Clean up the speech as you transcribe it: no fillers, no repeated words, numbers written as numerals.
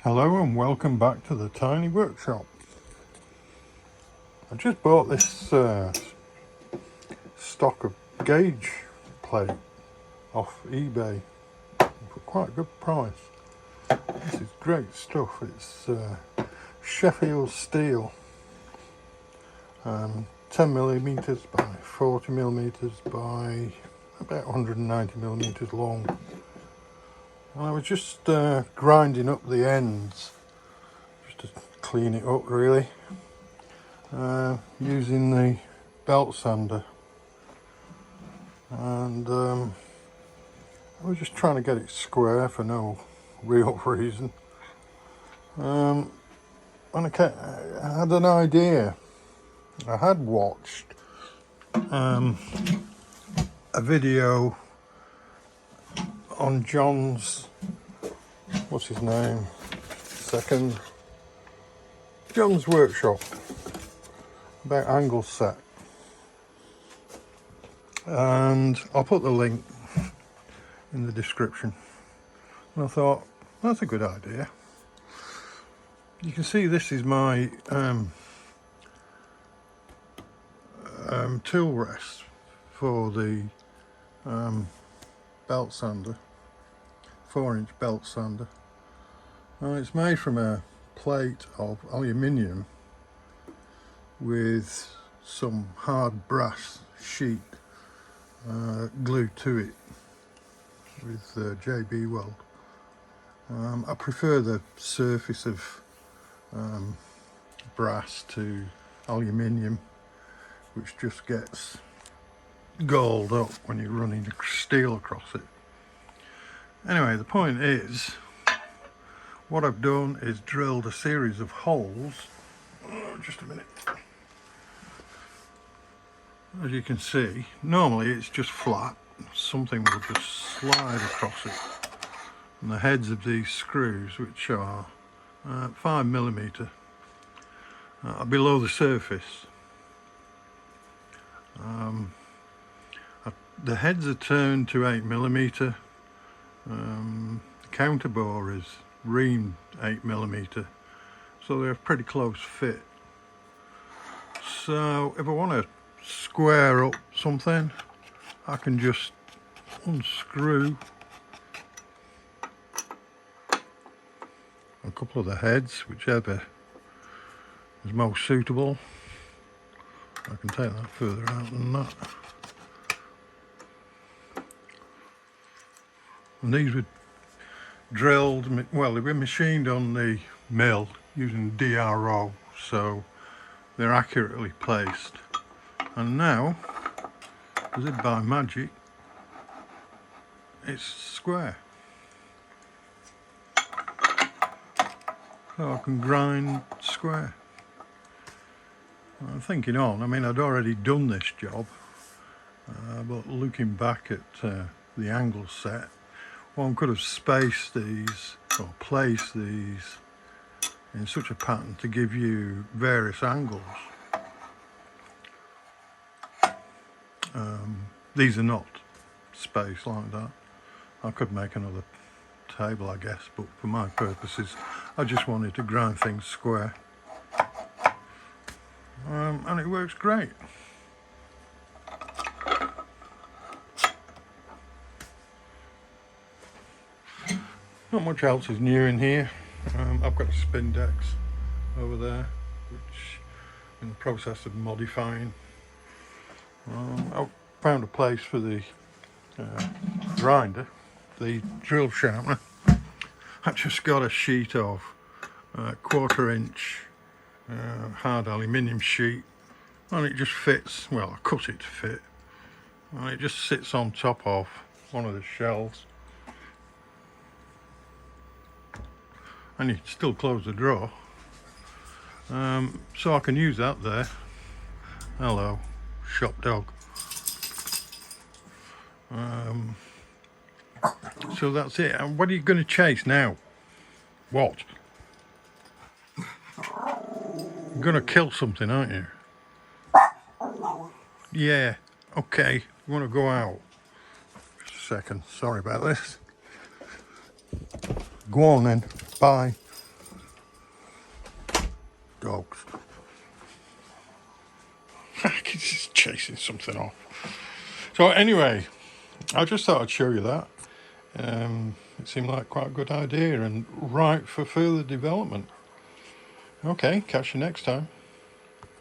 Hello and welcome back to the tiny workshop. I just bought this stock of gauge plate off eBay for quite a good price. This is great stuff. It's Sheffield steel, 10mm by 40mm by about 190mm long. And I was just grinding up the ends just to clean it up really, using the belt sander, and I was just trying to get it square for no real reason, and I had an idea. I had watched a video on John's, what's his name, John's workshop, about angle set, and I'll put the link in the description. And I thought, that's a good idea. You can see this is my tool rest for the belt sander, 4-inch belt sander. It's made from a plate of aluminium with some hard brass sheet glued to it with JB Weld. I prefer the surface of brass to aluminium, which just gets galled up when you're running steel across it. Anyway, the point is, what I've done is drilled a series of holes. Just a minute. As you can see, normally it's just flat. Something will just slide across it. And the heads of these screws, which are 5mm, are below the surface. The heads are turned to 8mm. The counterbore is reamed 8mm, so they're a pretty close fit. So if I want to square up something, I can just unscrew a couple of the heads, whichever is most suitable. I can take that further out than that. And these were drilled, well, they were machined on the mill using DRO, so they're accurately placed. And now, as if by magic, it's square. So I can grind square. I'm thinking on, I mean, I'd already done this job, but looking back at the angle set, one could have spaced these or placed these in such a pattern to give you various angles. These are not spaced like that. I could make another table, I guess, but for my purposes, I just wanted to grind things square. And it works great. Not much else is new in here. I've got a Spindex over there, which I'm in the process of modifying. I found a place for the grinder, the drill sharpener. I just got a sheet of 1/4-inch hard aluminium sheet, and it just fits. Well, I cut it to fit, and it just sits on top of one of the shelves. And you can still close the drawer, so I can use that there. Hello, shop dog. So that's it. And what are you going to chase now? What? You're going to kill something, aren't you? Yeah, okay. You want to go out? Just a second, sorry about this. Go on then, bye. Dogs. He's just chasing something off. So anyway, I just thought I'd show you that. It seemed like quite a good idea and right for further development. Okay, catch you next time.